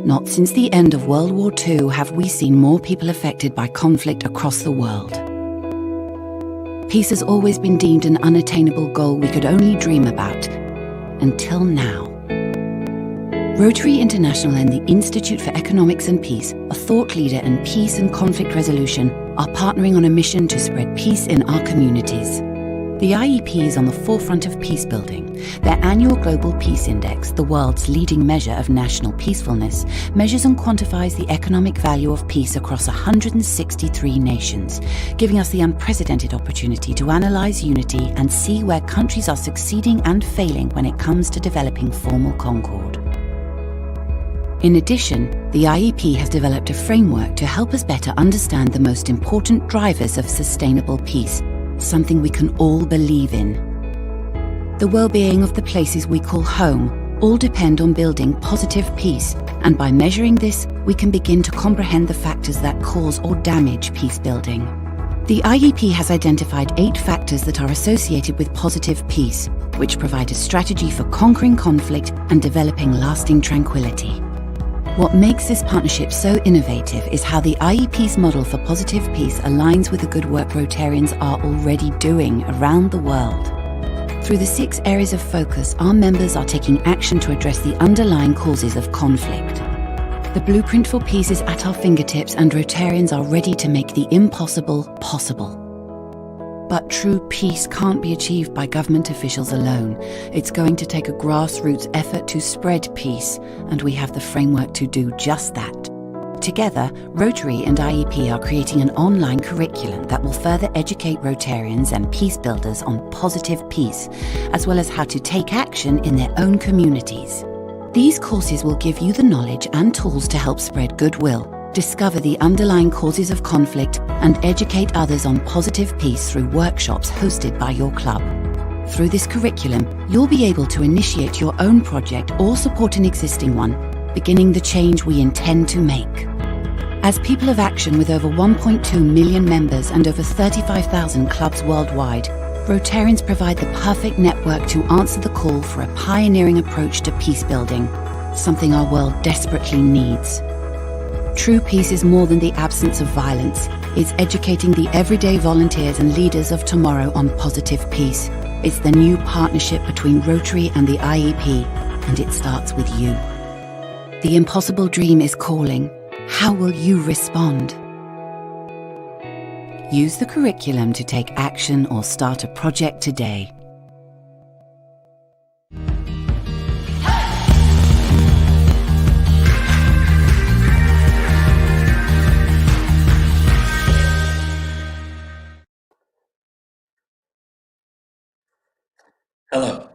Not since the end of World War II have we seen more people affected by conflict across the world. Peace has always been deemed an unattainable goal we could only dream about, until now. Rotary International and the Institute for Economics and Peace, a thought leader in peace and conflict resolution, are partnering on a mission to spread peace in our communities. The IEP is on the forefront of peace building. Their annual Global Peace Index, the world's leading measure of national peacefulness, measures and quantifies the economic value of peace across 163 nations, giving us the unprecedented opportunity to analyze unity and see where countries are succeeding and failing when it comes to developing formal concord. In addition, the IEP has developed a framework to help us better understand the most important drivers of sustainable peace, something we can all believe in. The well-being of the places we call home all depend on building positive peace, and by measuring this, we can begin to comprehend the factors that cause or damage peace building. The IEP has identified 8 factors that are associated with positive peace, which provide a strategy for conquering conflict and developing lasting tranquility. What makes this partnership so innovative is how the IEP's model for positive peace aligns with the good work Rotarians are already doing around the world. Through the 6 areas of focus, our members are taking action to address the underlying causes of conflict. The blueprint for peace is at our fingertips, and Rotarians are ready to make the impossible possible. But true peace can't be achieved by government officials alone. It's going to take a grassroots effort to spread peace, and we have the framework to do just that. Together, Rotary and IEP are creating an online curriculum that will further educate Rotarians and peace builders on positive peace, as well as how to take action in their own communities. These courses will give you the knowledge and tools to help spread goodwill, discover the underlying causes of conflict, and educate others on positive peace through workshops hosted by your club. Through this curriculum, you'll be able to initiate your own project or support an existing one, beginning the change we intend to make. As people of action with over 1.2 million members and over 35,000 clubs worldwide, Rotarians provide the perfect network to answer the call for a pioneering approach to peace building, something our world desperately needs. True peace is more than the absence of violence. It's educating the everyday volunteers and leaders of tomorrow on positive peace. It's the new partnership between Rotary and the IEP, and it starts with you. The impossible dream is calling. How will you respond? Use the curriculum to take action or start a project today. Hello,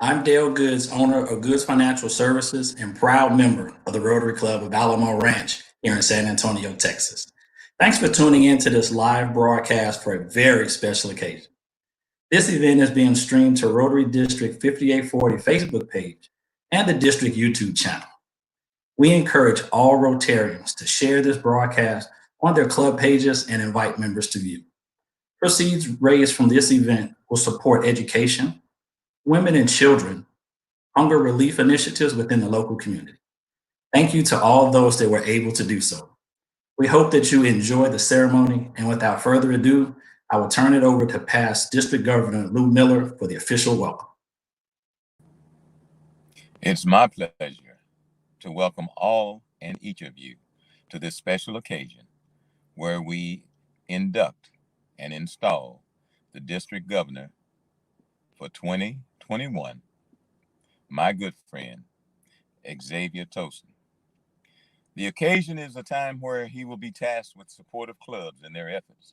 I'm Dale Goods, owner of Goods Financial Services and proud member of the Rotary Club of Alamo Ranch here in San Antonio, Texas. Thanks for tuning in to this live broadcast for a very special occasion. This event is being streamed to Rotary District 5840 Facebook page and the district YouTube channel. We encourage all Rotarians to share this broadcast on their club pages and invite members to view. Proceeds raised from this event will support education, women and children, hunger relief initiatives within the local community. Thank you to all those that were able to do so. We hope that you enjoy the ceremony, and without further ado, I will turn it over to past District Governor Lou Miller for the official welcome. It's my pleasure to welcome all and each of you to this special occasion where we induct and install the District Governor for 2021, my good friend, Xavier Toson. The occasion is a time where he will be tasked with supportive clubs in their efforts,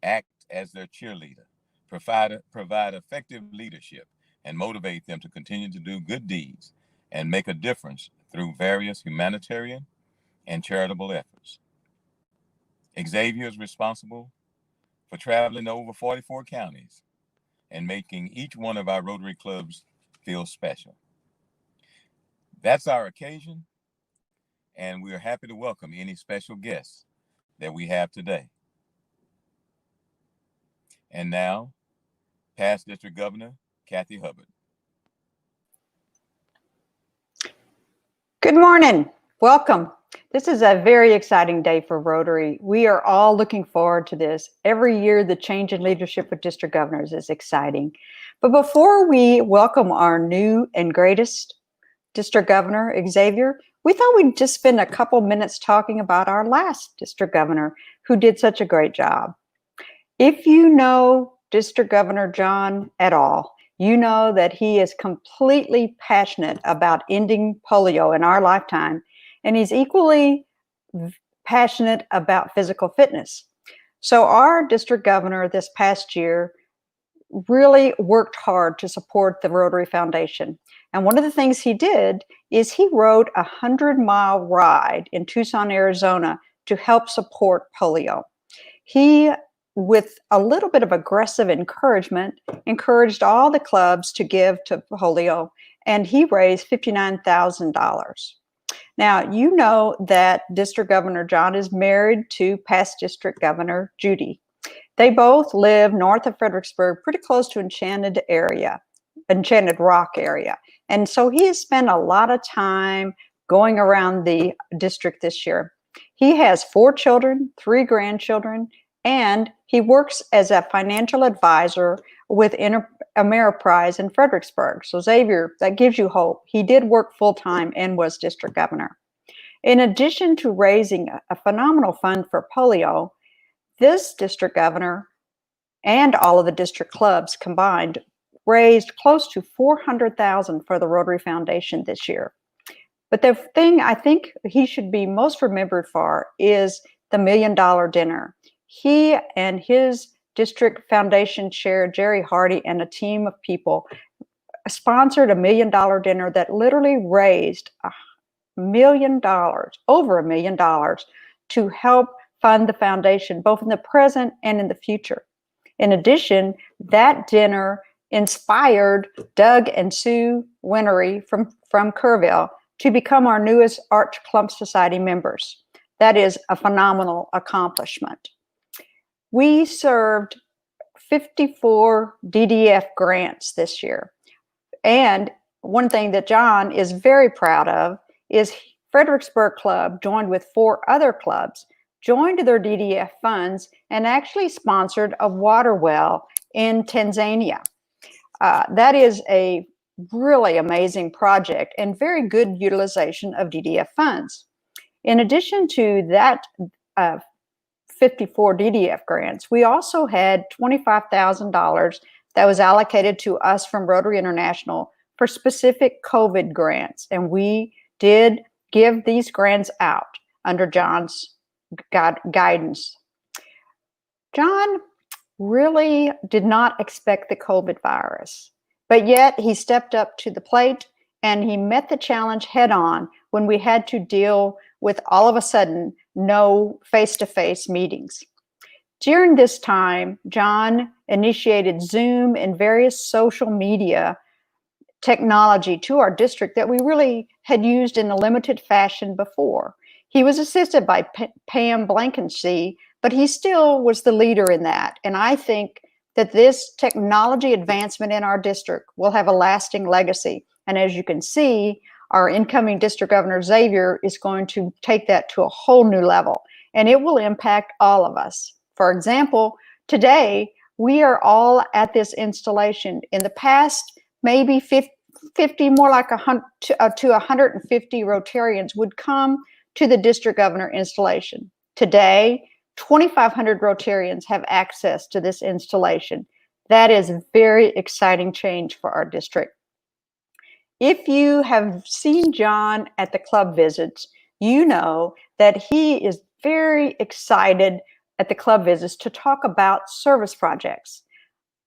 act as their cheerleader, provide effective leadership, and motivate them to continue to do good deeds and make a difference through various humanitarian and charitable efforts. Xavier is responsible for traveling to over 44 counties and making each one of our Rotary clubs feel special. That's our occasion, and we are happy to welcome any special guests that we have today. And now, past District Governor Kathy Hubbard. Good morning. Welcome. This is a very exciting day for Rotary. We are all looking forward to this. Every year, the change in leadership with district governors is exciting. But before we welcome our new and greatest district governor, Xavier, we thought we'd just spend a couple minutes talking about our last district governor who did such a great job. If you know District Governor John at all, you know that he is completely passionate about ending polio in our lifetime, and he's equally passionate about physical fitness. So our district governor this past year really worked hard to support the Rotary Foundation. And one of the things he did is he rode a 100-mile ride in Tucson, Arizona to help support polio. He, with a little bit of aggressive encouragement, encouraged all the clubs to give to polio, and he raised $59,000. Now, you know that District Governor John is married to past District Governor Judy. They both live north of Fredericksburg, pretty close to Enchanted Rock area. And so he has spent a lot of time going around the district this year. He has 4 children, 3 grandchildren, and he works as a financial advisor with Ameriprise in Fredericksburg. So Xavier, that gives you hope. He did work full-time and was district governor. In addition to raising a phenomenal fund for polio, this district governor and all of the district clubs combined raised close to $400,000 for the Rotary Foundation this year. But the thing I think he should be most remembered for is the $1 million dinner. He and his district foundation chair, Jerry Hardy, and a team of people sponsored a $1 million dinner that literally raised $1 million, over $1 million, to help fund the foundation, both in the present and in the future. In addition, that dinner inspired Doug and Sue Winery from Kerrville to become our newest Arch Clump Society members. That is a phenomenal accomplishment. We served 54 DDF grants this year. And one thing that John is very proud of is Fredericksburg Club joined with 4 other clubs, joined their DDF funds, and actually sponsored a water well in Tanzania. That is a really amazing project and very good utilization of DDF funds. In addition to that 54 DDF grants, we also had $25,000 that was allocated to us from Rotary International for specific COVID grants. And we did give these grants out under John's guidance. John really did not expect the COVID virus, but yet he stepped up to the plate and he met the challenge head on when we had to deal with all of a sudden no face-to-face meetings. During this time, John initiated Zoom and various social media technology to our district that we really had used in a limited fashion before. He was assisted by Pam Blankensee, but he still was the leader in that. And I think that this technology advancement in our district will have a lasting legacy. And as you can see, our incoming district governor, Xavier, is going to take that to a whole new level, and it will impact all of us. For example, today, we are all at this installation. In the past, maybe 50, more like 100 to 150 Rotarians would come to the district governor installation. Today, 2,500 Rotarians have access to this installation. That is a very exciting change for our district. If you have seen John at the club visits, you know that he is very excited at the club visits to talk about service projects.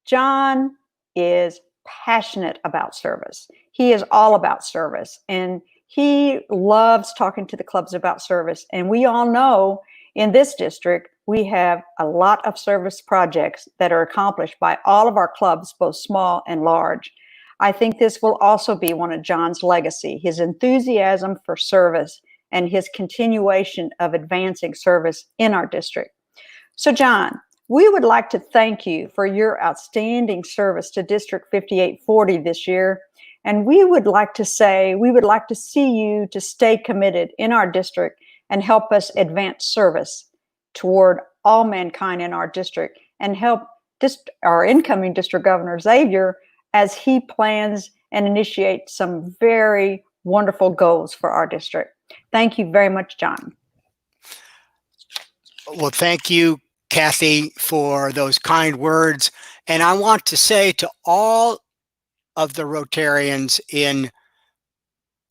John is passionate about service. He is all about service, and he loves talking to the clubs about service. And we all know in this district, we have a lot of service projects that are accomplished by all of our clubs, both small and large. I think this will also be one of John's legacy, his enthusiasm for service and his continuation of advancing service in our district. So John, we would like to thank you for your outstanding service to District 5840 this year. And we would like to say, we would like to see you to stay committed in our district and help us advance service toward all mankind in our district, and help our incoming district governor, Xavier, as he plans and initiates some very wonderful goals for our district. Thank you very much, John. Well, thank you, Kathy, for those kind words. And I want to say to all of the Rotarians in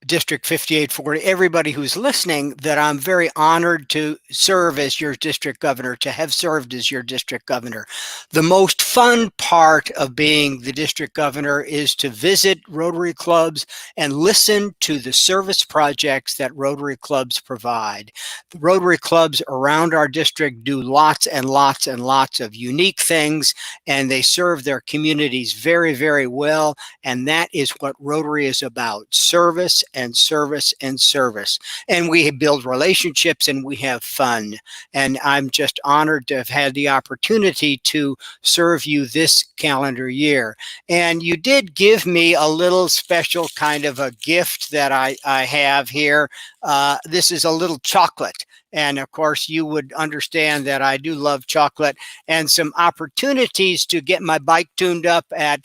District 5840, everybody who's listening, that I'm very honored to serve as your district governor, to have served as your district governor. The most fun part of being the district governor is to visit Rotary clubs and listen to the service projects that Rotary clubs provide. The Rotary clubs around our district do lots and lots and lots of unique things, and they serve their communities very, very well. And that is what Rotary is about: service and service and service. And we build relationships and we have fun. And I'm just honored to have had the opportunity to serve you this calendar year. And you did give me a little special kind of a gift that I have here. This is a little chocolate. And of course, you would understand that I do love chocolate, and some opportunities to get my bike tuned up at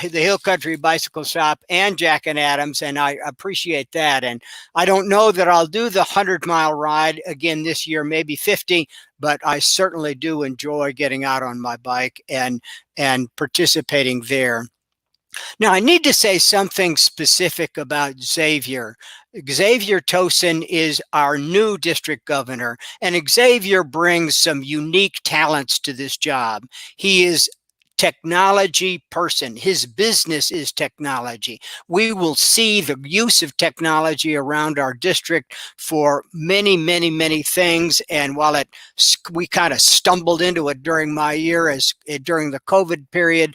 the Hill Country Bicycle Shop and Jack and Adams, and I appreciate that. And I don't know that I'll do the 100-mile ride again this year, maybe 50, but I certainly do enjoy getting out on my bike and participating there. Now, I need to say something specific about Xavier. Xavier Toson is our new district governor, and Xavier brings some unique talents to this job. He is technology person. His business is technology. We will see the use of technology around our district for many, many, many things. And while we kind of stumbled into it during my year, during the COVID period,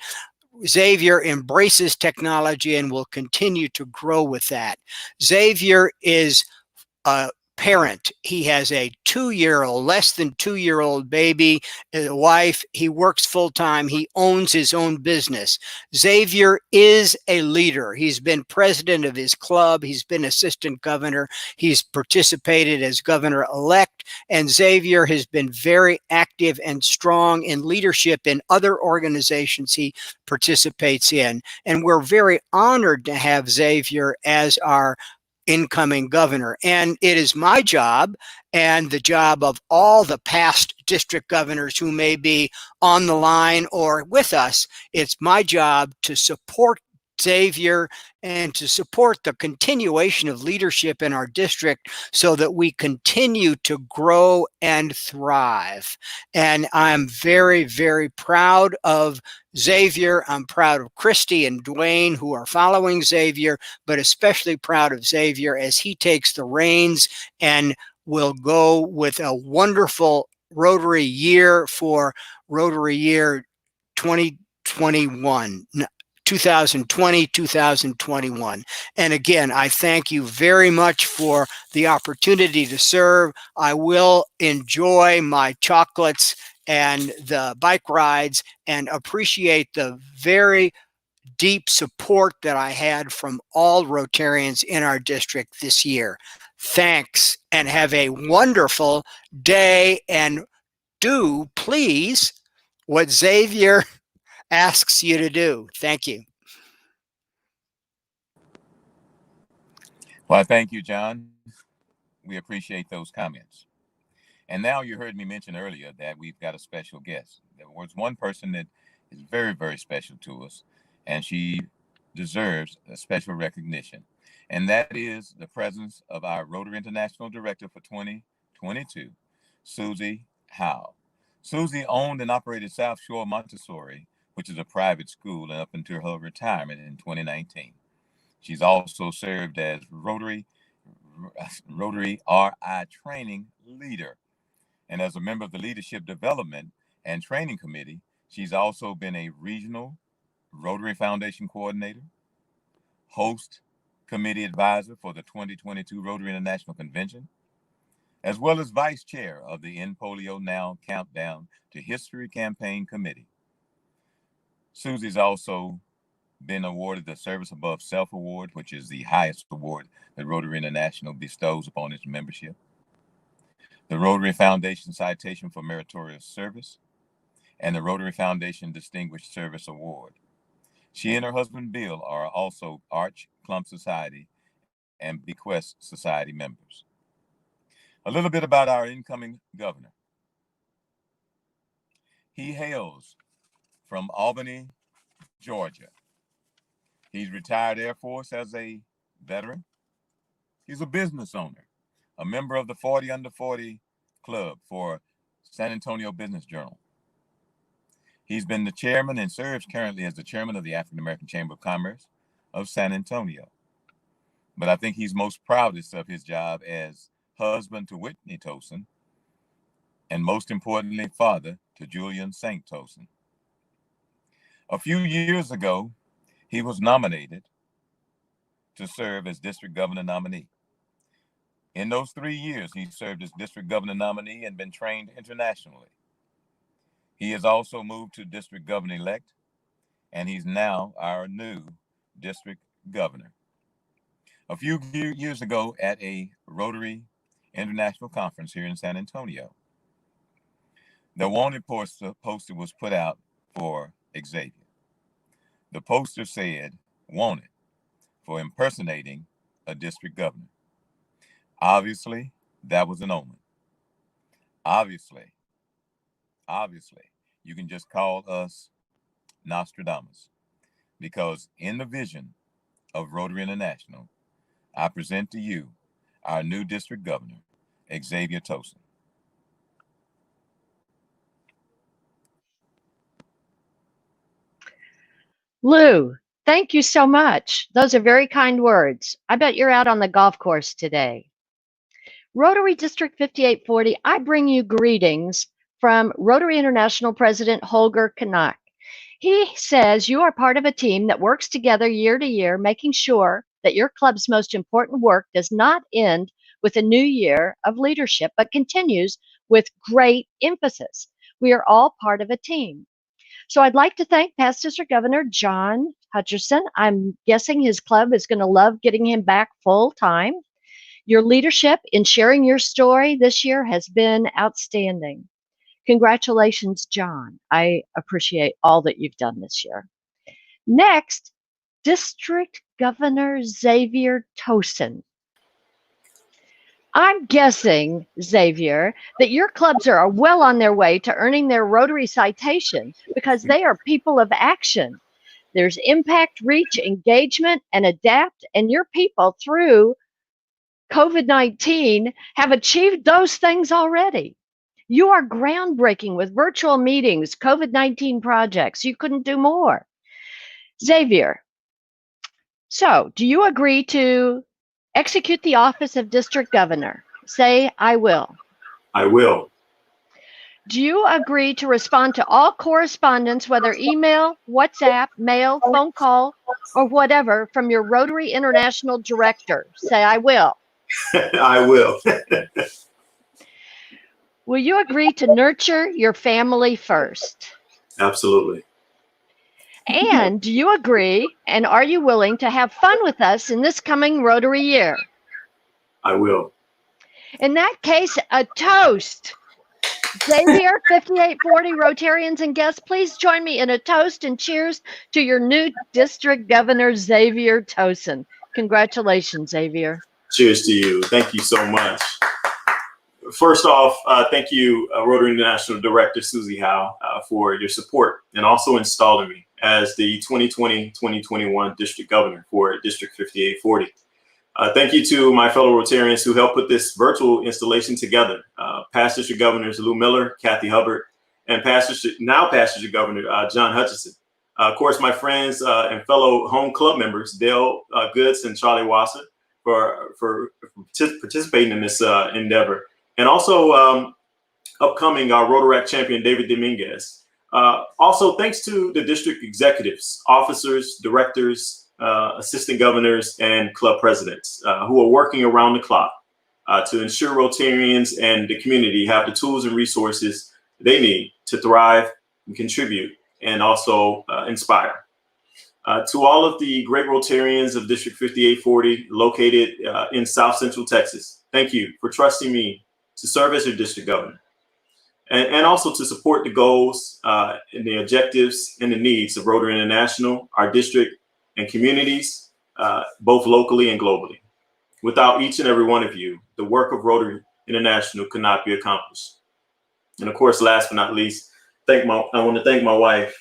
Xavier embraces technology and will continue to grow with that. Xavier is a parent. He has a 2-year-old, less than 2-year-old baby, a wife. He works full time. He owns his own business. Xavier is a leader. He's been president of his club. He's been assistant governor. He's participated as governor-elect. And Xavier has been very active and strong in leadership in other organizations he participates in. And we're very honored to have Xavier as our incoming governor. And it is my job, and the job of all the past district governors who may be on the line or with us, it's my job to support Xavier and to support the continuation of leadership in our district so that we continue to grow and thrive. And I'm very, very proud of Xavier. I'm proud of Christy and Dwayne, who are following Xavier, but especially proud of Xavier as he takes the reins and will go with a wonderful Rotary year for Rotary year 2021. 2020, 2021. And again, I thank you very much for the opportunity to serve. I will enjoy my chocolates and the bike rides and appreciate the very deep support that I had from all Rotarians in our district this year. Thanks, and have a wonderful day, and do please what Xavier asks you to do. Thank you. Well, thank you, John. We appreciate those comments. And now you heard me mention earlier that we've got a special guest. There was one person that is very, very special to us, and she deserves a special recognition. And that is the presence of our Rotary International Director for 2022, Suzi Howe. Suzi owned and operated South Shore Montessori, which is a private school, and up until her retirement in 2019. She's also served as Rotary RI training leader. And as a member of the Leadership Development and Training Committee, she's also been a regional Rotary Foundation coordinator, host committee advisor for the 2022 Rotary International Convention, as well as vice chair of the End Polio Now Countdown to History Campaign Committee. Suzi's also been awarded the Service Above Self Award, which is the highest award that Rotary International bestows upon its membership, the Rotary Foundation Citation for Meritorious Service, and the Rotary Foundation Distinguished Service Award. She and her husband Bill are also Arch Clump Society and Bequest Society members. A little bit about our incoming governor. He hails from Albany, Georgia. He's retired Air Force as a veteran. He's a business owner, a member of the 40 Under 40 Club for San Antonio Business Journal. He's been the chairman and serves currently as the chairman of the African American Chamber of Commerce of San Antonio. But I think he's most proudest of his job as husband to Whitney Toson, and most importantly, father to Julian St. Toson. A few years ago, he was nominated to serve as district governor nominee. In those 3 years, he served as district governor nominee and been trained internationally. He has also moved to district governor-elect, and he's now our new district governor. A few years ago at a Rotary International Conference here in San Antonio, the wanted poster was put out for Xavier. The poster said, "Wanted for impersonating a district governor." Obviously, that was an omen. Obviously, you can just call us Nostradamus, because in the vision of Rotary International, I present to you our new district governor, Xavier Toson. Lou, thank you so much. Those are very kind words. I bet you're out on the golf course today. Rotary District 5840, I bring you greetings from Rotary International President Holger Kanak. He says you are part of a team that works together year to year, making sure that your club's most important work does not end with a new year of leadership, but continues with great emphasis. We are all part of a team. So I'd like to thank past District Governor John Hutcherson. I'm guessing his club is going to love getting him back full time. Your leadership in sharing your story this year has been outstanding. Congratulations, John. I appreciate all that you've done this year. Next, District Governor Xavier Toson. I'm guessing, Xavier, that your clubs are well on their way to earning their Rotary citation because they are people of action. There's impact, reach, engagement, and adapt, and your people through COVID-19 have achieved those things already. You are groundbreaking with virtual meetings, COVID-19 projects. You couldn't do more. Xavier, so do you agree to execute the office of District Governor? Say, I will. I will. Do you agree to respond to all correspondence, whether email, WhatsApp, mail, phone call, or whatever, from your Rotary International Director? Say, I will. I will. Will you agree to nurture your family first? Absolutely. And do you agree, and are you willing to have fun with us in this coming Rotary year? I will. In that case, a toast. Xavier, 5840 Rotarians and guests, please join me in a toast and cheers to your new District Governor, Xavier Toson. Congratulations, Xavier. Cheers to you. Thank you so much. First off, thank you, Rotary International Director Suzi Howe, for your support and also installing me as the 2020-2021 District Governor for District 5840. Thank you to my fellow Rotarians who helped put this virtual installation together. Past District Governors Lou Miller, Kathy Hubbard, and now Past District Governor John Hutcherson. Of course, my friends and fellow home club members, Dale Goods and Charlie Wasser, for participating in this endeavor. And also upcoming Rotaract champion David Dominguez. Also, thanks to the district executives, officers, directors, assistant governors, and club presidents who are working around the clock to ensure Rotarians and the community have the tools and resources they need to thrive and contribute and also inspire. To all of the great Rotarians of District 5840 located in South Central Texas, thank you for trusting me to serve as your district governor. And also to support the goals and the objectives and the needs of Rotary International, our district and communities, both locally and globally. Without each and every one of you, the work of Rotary International could not be accomplished. And of course, last but not least, I want to thank my wife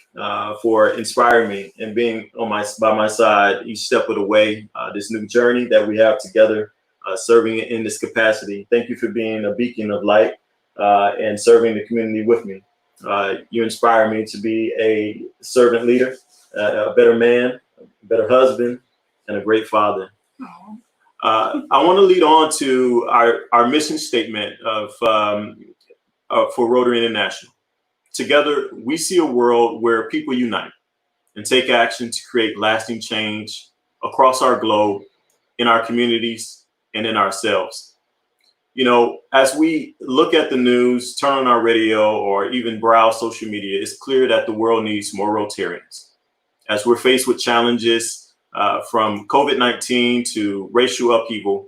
for inspiring me and being by my side each step of the way, this new journey that we have together, serving in this capacity. Thank you for being a beacon of light and serving the community with me. You inspire me to be a servant leader, a better man, a better husband, and a great father. I want to lead on to our mission statement for Rotary International. Together, we see a world where people unite and take action to create lasting change across our globe, in our communities, and in ourselves. You know, as we look at the news, turn on our radio, or even browse social media, it's clear that the world needs more Rotarians. As we're faced with challenges from COVID-19 to racial upheaval,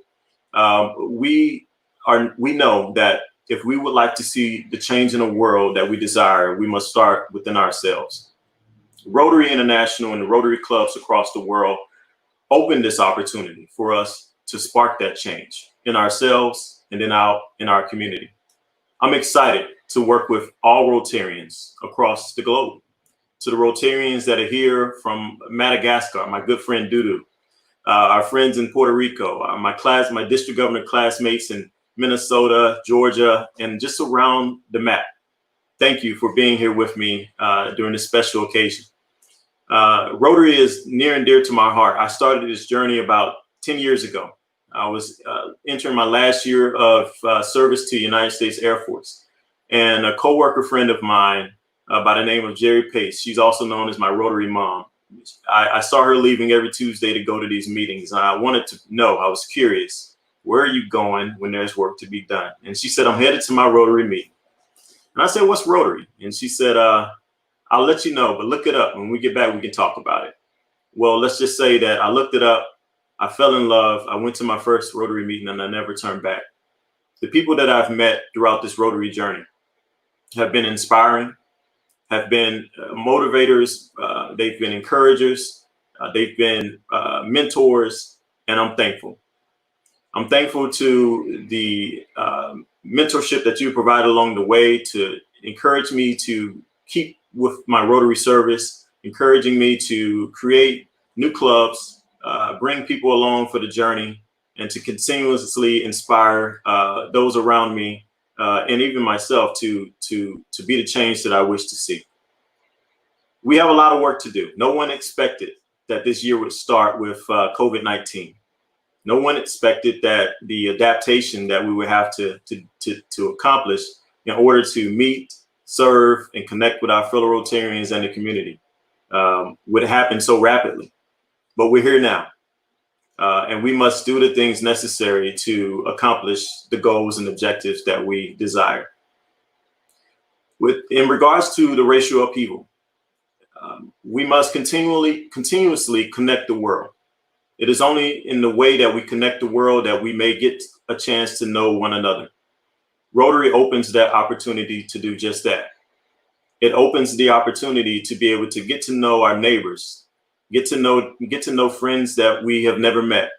we know that if we would like to see the change in the world that we desire, we must start within ourselves. Rotary International and the Rotary clubs across the world opened this opportunity for us to spark that change in ourselves and in our community. I'm excited to work with all Rotarians across the globe. To the Rotarians that are here from Madagascar, my good friend Dudu, our friends in Puerto Rico, my district governor classmates in Minnesota, Georgia, and just around the map. Thank you for being here with me during this special occasion. Rotary is near and dear to my heart. I started this journey about 10 years ago. I was entering my last year of service to the United States Air Force. And a coworker friend of mine by the name of Jerry Pace, she's also known as my Rotary mom. I saw her leaving every Tuesday to go to these meetings. And I wanted to know, I was curious, where are you going when there's work to be done? And she said, I'm headed to my Rotary meeting. And I said, what's Rotary? And she said, I'll let you know, but look it up. When we get back, we can talk about it. Well, let's just say that I looked it up. I fell in love. I went to my first Rotary meeting and I never turned back. The people that I've met throughout this Rotary journey have been inspiring, have been motivators. They've been encouragers. They've been mentors, and I'm thankful. I'm thankful to the mentorship that you provided along the way to encourage me to keep with my Rotary service, encouraging me to create new clubs, bring people along for the journey, and to continuously inspire those around me and even myself to be the change that I wish to see. We have a lot of work to do. No one expected that this year would start with COVID-19. No one expected that the adaptation that we would have to accomplish in order to meet, serve, and connect with our fellow Rotarians and the community would happen so rapidly. But we're here now, and we must do the things necessary to accomplish the goals and objectives that we desire. In regards to the racial upheaval, we must continuously connect the world. It is only in the way that we connect the world that we may get a chance to know one another. Rotary opens that opportunity to do just that. It opens the opportunity to be able to get to know our neighbors, get to know friends that we have never met,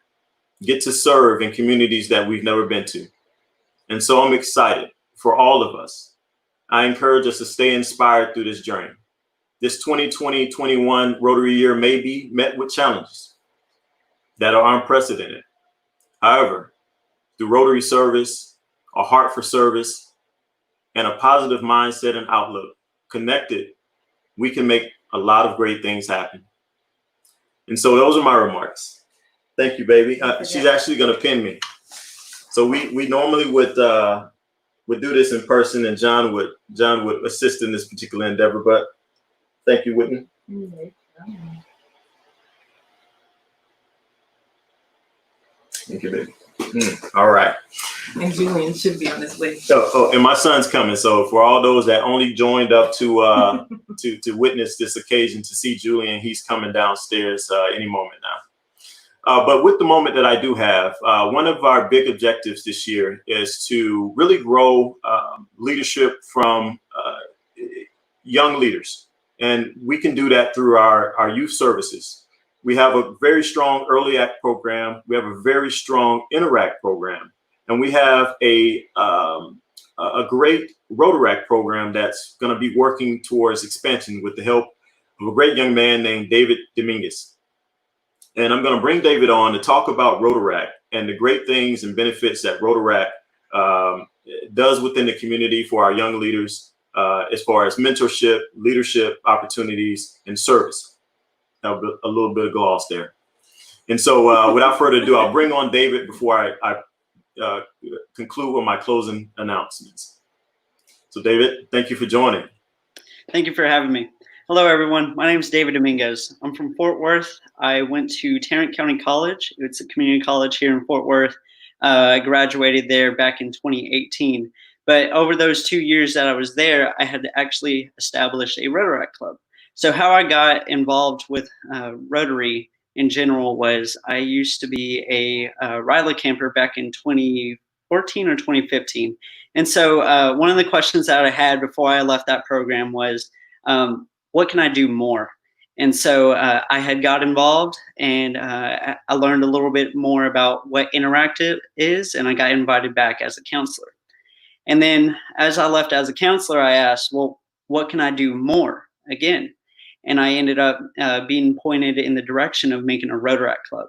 get to serve in communities that we've never been to. And so I'm excited for all of us. I encourage us to stay inspired through this journey. This 2020-21 Rotary year may be met with challenges that are unprecedented. However, through Rotary service, a heart for service, and a positive mindset and outlook, connected, we can make a lot of great things happen. And so those are my remarks. Thank you, baby. She's actually going to pin me. So we normally would do this in person, and John would assist in this particular endeavor. But thank you, Whitney. Thank you, baby. All right. And Julian should be on this list. Oh, and my son's coming. So for all those that only joined up to to witness this occasion, to see Julian, he's coming downstairs any moment now. But with the moment that I do have, one of our big objectives this year is to really grow leadership from young leaders. And we can do that through our youth services. We have a very strong Early Act program. We have a very strong Interact program. And we have a great Rotaract program that's going to be working towards expansion with the help of a great young man named David Dominguez. And I'm going to bring David on to talk about Rotaract and the great things and benefits that Rotaract does within the community for our young leaders as far as mentorship, leadership opportunities, and service. A little bit of gloss there. And so without further ado, I'll bring on David before I conclude with my closing announcements. So David, thank you for joining. Thank you for having me. Hello, everyone. My name is David Dominguez. I'm from Fort Worth. I went to Tarrant County College. It's a community college here in Fort Worth. I graduated there back in 2018. But over those 2 years that I was there, I had actually established a Rotaract club. So how I got involved with Rotary in general was I used to be a Riley camper back in 2014 or 2015. And so one of the questions that I had before I left that program was, what can I do more? And so I had got involved and I learned a little bit more about what Interactive is, and I got invited back as a counselor. And then as I left as a counselor, I asked, well, what can I do more again? And I ended up being pointed in the direction of making a Rotaract club.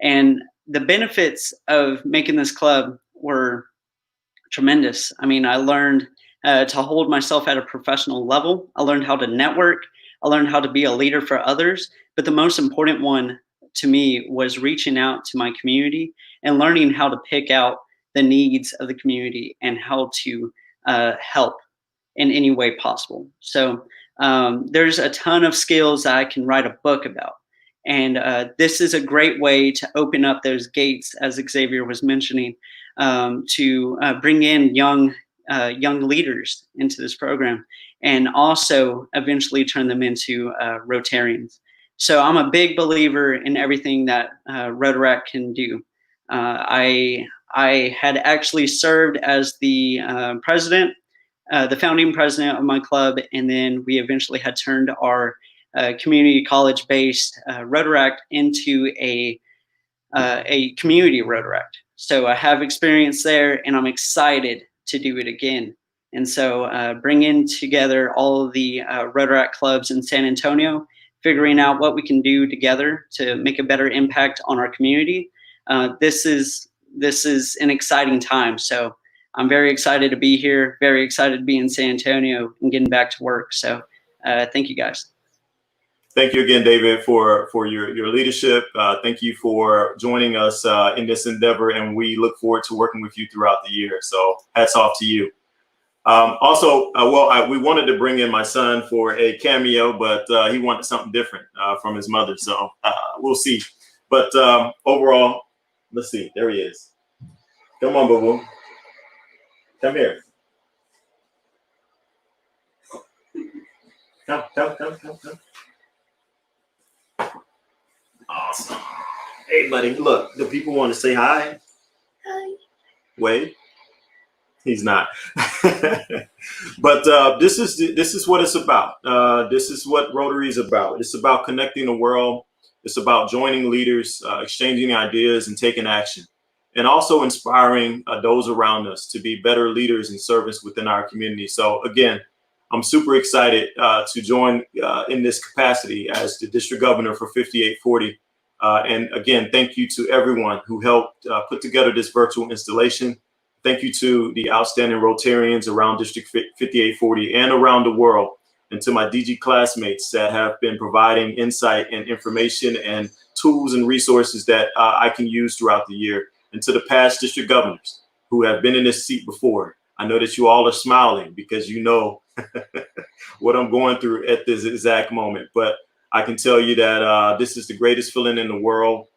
And the benefits of making this club were tremendous. I mean, I learned to hold myself at a professional level. I learned how to network. I learned how to be a leader for others. But the most important one to me was reaching out to my community and learning how to pick out the needs of the community and how to help in any way possible. So there's a ton of skills that I can write a book about. And this is a great way to open up those gates, as Xavier was mentioning, to bring in young leaders into this program and also eventually turn them into Rotarians. So I'm a big believer in everything that Rotaract can do. I had actually served as the president, the founding president of my club, and then we eventually had turned our community college-based Rotaract into a community Rotaract. So I have experience there, and I'm excited to do it again. And so bringing together all of the Rotaract clubs in San Antonio, figuring out what we can do together to make a better impact on our community. This is an exciting time. So I'm very excited to be here, very excited to be in San Antonio and getting back to work. So thank you, guys. Thank you again, David, for your leadership. Thank you for joining us in this endeavor, and we look forward to working with you throughout the year. So hats off to you. Also, we wanted to bring in my son for a cameo, but he wanted something different from his mother. So we'll see. But overall, let's see. There he is. Come on, boo-boo. Come here. Come. Awesome. Hey, buddy. Look, the people want to say hi. Hi. Wait. He's not. But this is what it's about. This is what Rotary is about. It's about connecting the world. It's about joining leaders, exchanging ideas, and taking action, and also inspiring those around us to be better leaders and servants within our community. So again, I'm super excited to join in this capacity as the district governor for 5840. And again, thank you to everyone who helped put together this virtual installation. Thank you to the outstanding Rotarians around District 5840 and around the world, and to my DG classmates that have been providing insight and information and tools and resources that I can use throughout the year, and to the past district governors who have been in this seat before. I know that you all are smiling because you know what I'm going through at this exact moment, but I can tell you that this is the greatest feeling in the world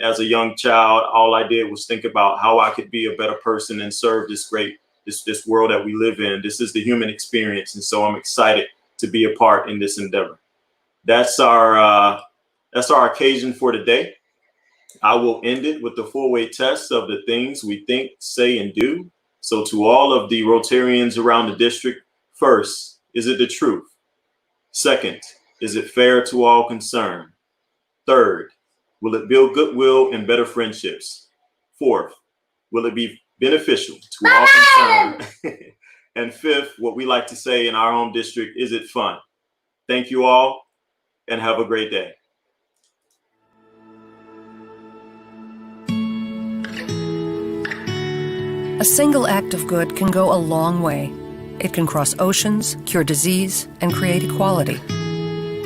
As a young child, all I did was think about how I could be a better person and serve this world that we live in. This is the human experience. And so I'm excited to be a part in this endeavor. That's our occasion for today. I will end it with the 4-way test of the things we think, say, and do. So to all of the Rotarians around the district, first, is it the truth? Second, is it fair to all concerned? Third, will it build goodwill and better friendships? Fourth, will it be beneficial to all concerned? And fifth, what we like to say in our home district, is it fun? Thank you all and have a great day. A single act of good can go a long way. It can cross oceans, cure disease, and create equality.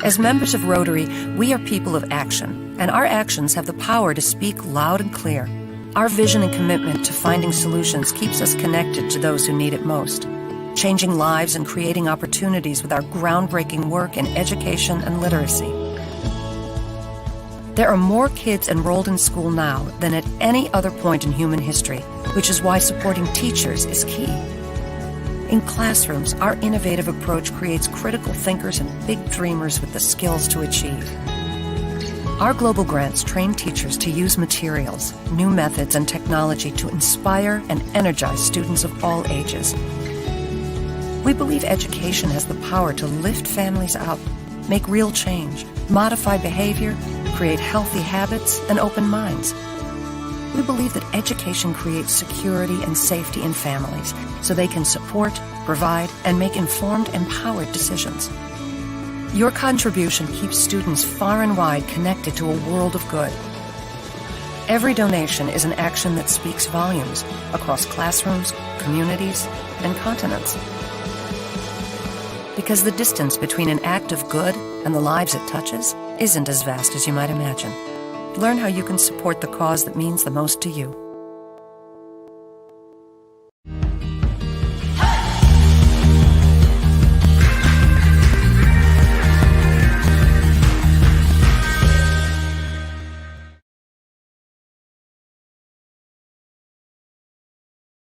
As members of Rotary, we are people of action, and our actions have the power to speak loud and clear. Our vision and commitment to finding solutions keeps us connected to those who need it most, changing lives and creating opportunities with our groundbreaking work in education and literacy. There are more kids enrolled in school now than at any other point in human history, which is why supporting teachers is key. In classrooms, our innovative approach creates critical thinkers and big dreamers with the skills to achieve. Our global grants train teachers to use materials, new methods, and technology to inspire and energize students of all ages. We believe education has the power to lift families up, make real change, modify behavior, create healthy habits, and open minds. We believe that education creates security and safety in families so they can support, provide, and make informed, empowered decisions. Your contribution keeps students far and wide connected to a world of good. Every donation is an action that speaks volumes across classrooms, communities, and continents. Because the distance between an act of good and the lives it touches isn't as vast as you might imagine. Learn how you can support the cause that means the most to you.